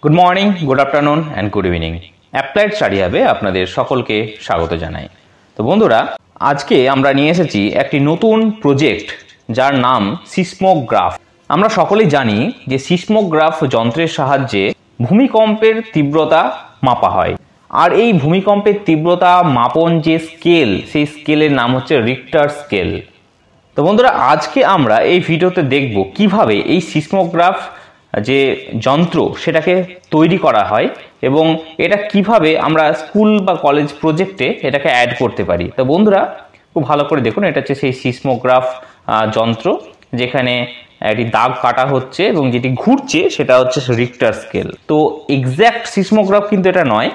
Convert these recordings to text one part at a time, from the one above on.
Good morning, good afternoon and good evening. Applied Study হাবে আপনাদের সকলকে স্বাগত জানাই। তো বন্ধুরা, আজকে আমরা নিয়ে এসেছি একটি নতুন প্রজেক্ট যার নাম সিসমোগ্রাফ। আমরা সকলেই জানি যে সিসমোগ্রাফ যন্ত্রের সাহায্যে ভূমিকম্পের তীব্রতা মাপা হয়। আর এই ভূমিকম্পের তীব্রতা মাপন যে স্কেল, সেই স্কেলের নাম হচ্ছে রিক্টার স্কেল। তো বন্ধুরা, আজকে আমরা এই ভিডিওতে দেখব কিভাবে এই সিসমোগ্রাফ যে যন্ত্র সেটাকে তৈরি করা হয় এবং এটা কিভাবে আমরা স্কুল বা কলেজ প্রজেক্টে এটাকে অ্যাড করতে পারি। তো বন্ধুরা, খুব ভালো করে দেখুন, এটা হচ্ছে সেই সিসমোগ্রাফ যন্ত্র যেখানে একটি দাগ কাটা হচ্ছে এবং যেটি ঘুরছে সেটা হচ্ছে রিক্টার স্কেল। তো এক্স্যাক্ট সিসমোগ্রাফ কিন্তু এটা নয়,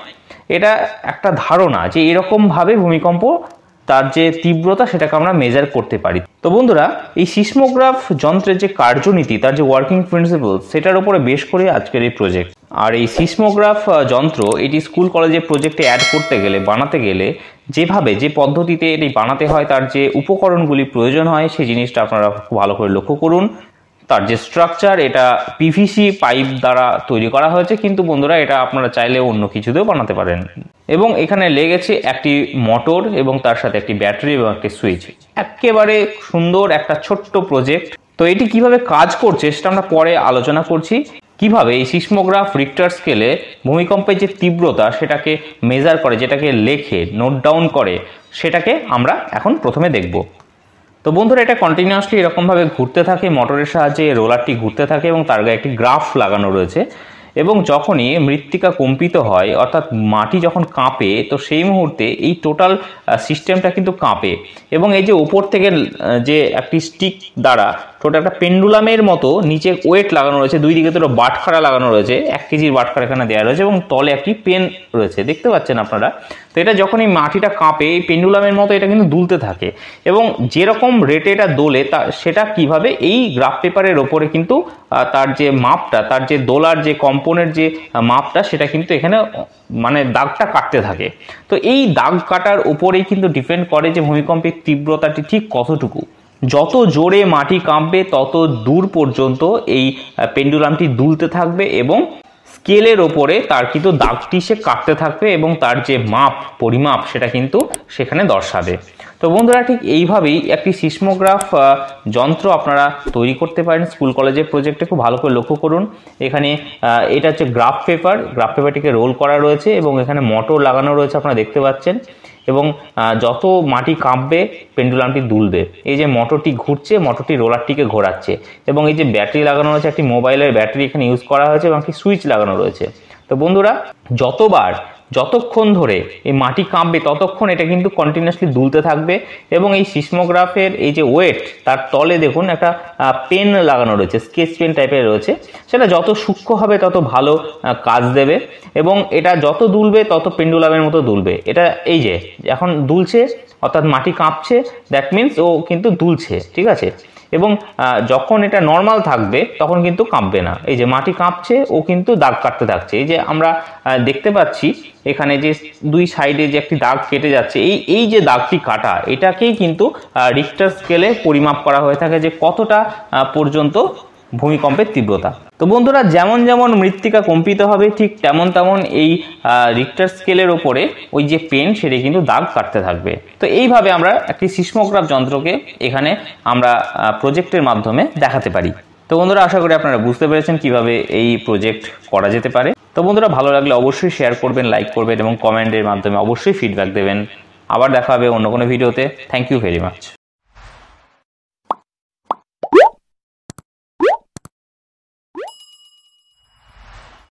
এটা একটা ধারণা যে এরকমভাবে ভূমিকম্প তার যে তীব্রতা সেটাকে আমরা মেজার করতে পারি। তো বন্ধুরা, এই সিসমোগ্রাফ যন্ত্রের যে কার্যনীতি, তার যে ওয়ার্কিং প্রিন্সিপাল, সেটার উপরে বেশ করে আজকের এই প্রজেক্ট। আর এই সিসমোগ্রাফ যন্ত্র এটি স্কুল কলেজের প্রজেক্টে অ্যাড করতে গেলে, বানাতে গেলে যেভাবে যে পদ্ধতিতে এটি বানাতে হয়, তার যে উপকরণগুলি প্রয়োজন হয় সেই জিনিসটা আপনারা খুব ভালো করে লক্ষ্য করুন। তার যে স্ট্রাকচার, এটা পিভিসি পাইপ দ্বারা তৈরি করা হয়েছে, কিন্তু বন্ধুরা এটা আপনারা চাইলে অন্য কিছুতেও বানাতে পারেন। এবং এখানে লেগেছে একটি মোটর এবং তার সাথে একটি ব্যাটারি এবং একটি সুইচ। একেবারে সুন্দর একটা ছোট্ট প্রজেক্ট। তো এটি কিভাবে কাজ করছে সেটা আমরা পরে আলোচনা করছি। কিভাবে এই সিসমোগ্রাফ রিক্টার স্কেলে ভূমিকম্পের যে তীব্রতা সেটাকে মেজার করে, যেটাকে লেখে নোট ডাউন করে, সেটাকে আমরা এখন প্রথমে দেখব। তো বন্ধুরা, এটা কন্টিনিউয়াসলি এরকমভাবে ঘুরতে থাকে, মোটরের সাহায্যে রোলারটি ঘুরতে থাকে এবং তার গায়ে একটি গ্রাফ লাগানো রয়েছে। এবং যখনই মৃত্তিকা কম্পিত হয়, অর্থাৎ মাটি যখন কাঁপে, তো সেই মুহূর্তে এই টোটাল সিস্টেমটা কিন্তু কাঁপে। এবং এই যে ওপর থেকে যে একটি স্টিক দ্বারা টোটাল একটা পেন্ডুলামের মতো নিচে ওয়েট লাগানো রয়েছে, দুই দিকে দুটো বাটখারা লাগানো রয়েছে, 1 কেজির বাটখারা এখানে দেওয়া রয়েছে এবং তলে একটি পেন রয়েছে, দেখতে পাচ্ছেন আপনারা। তো এটা যখন এই মাটিটা কাঁপে, এই পেন্ডুলামের মতো এটা কিন্তু দুলতে থাকে এবং যেরকম রেটে এটা দোলে সেটা কিভাবে এই গ্রাফ পেপারের ওপরে কিন্তু তার যে মাপটা, তার যে দোলার যে কম্পনের যে মাপটা, সেটা কিন্তু এখানে মানে দাগটা কাটতে থাকে। তো এই দাগ কাটার উপরেই কিন্তু ডিপেন্ড করে যে ভূমিকম্পের তীব্রতাটি ঠিক কতটুকু। যত জোরে মাটি কাঁপবে তত দূর পর্যন্ত এই পেন্ডুলামটি দুলতে থাকবে এবং স্কেলের ওপরে তার কিন্তু দাগটি সে কাটতে থাকবে এবং তার যে মাপ, পরিমাপ, সেটা কিন্তু সেখানে দর্শাবে। তো বন্ধুরা, ঠিক এইভাবেই একটি সিসমোগ্রাফ যন্ত্র আপনারা তৈরি করতে পারেন স্কুল কলেজের প্রজেক্টে। খুব ভালো করে লক্ষ্য করুন, এখানে এটা হচ্ছে গ্রাফ পেপারটিকে রোল করা রয়েছে এবং এখানে মোটর লাগানো রয়েছে, আপনারা দেখতে পাচ্ছেন। এবং যত মাটি কাঁপবে পেন্ডুলামটি দুলবে। এই যে মোটরটি ঘুরছে, মোটরটি রোলারটিকে ঘোরাচ্ছে এবং এই যে ব্যাটারি লাগানো রয়েছে, একটি মোবাইলের ব্যাটারি এখানে ইউজ করা হয়েছে এবং একটি সুইচ লাগানো রয়েছে। তো বন্ধুরা, যতক্ষণ ধরে এই মাটি কাঁপবে ততক্ষণ এটা কিন্তু কন্টিনিউয়াসলি দুলতে থাকবে এবং এই সিসমোগ্রাফের এই যে ওয়েট, তার তলে দেখুন একটা পেন লাগানো রয়েছে, স্কেচ পেন টাইপের রয়েছে। সেটা যত সূক্ষ্ম হবে তত ভালো কাজ দেবে এবং এটা যত দুলবে তত পেন্ডুলামের মতো দুলবে। এটা এই যে এখন দুলছে, অর্থাৎ মাটি কাঁপছে, দ্যাট মিনস ও কিন্তু দুলছে, ঠিক আছে। এবং যখন এটা নর্মাল থাকবে তখন কিন্তু কাঁপবে না। এই যে মাটি কাঁপছে, ও কিন্তু দাগ কাটতে থাকছে। এই যে আমরা দেখতে পাচ্ছি এখানে যে দুই সাইডে যে একটি দাগ কেটে যাচ্ছে, এই যে দাগটি কাটা, এটাকেই কিন্তু রিক্টার স্কেলে পরিমাপ করা হয়ে থাকে যে কতটা পর্যন্ত ভূমিকম্পের তীব্রতা। তো বন্ধুরা, যেমন যেমন মৃত্তিকা কম্পিত হবে ঠিক তেমন তেমন এই রিক্টার স্কেলের ওপরে ওই যে পেন, সেটা কিন্তু দাগ কাটতে থাকবে। তো এইভাবে আমরা একটি সিসমোগ্রাফ যন্ত্রকে এখানে আমরা প্রজেক্টের মাধ্যমে দেখাতে পারি। তো বন্ধুরা, আশা করি আপনারা বুঝতে পেরেছেন কিভাবে এই প্রজেক্ট করা যেতে পারে। তো বন্ধুরা, ভালো লাগলে অবশ্যই শেয়ার করবেন, লাইক করবেন এবং কমেন্টের মাধ্যমে অবশ্যই ফিডব্যাক দেবেন। আবার দেখা হবে অন্য কোনো ভিডিওতে। Thank you very much.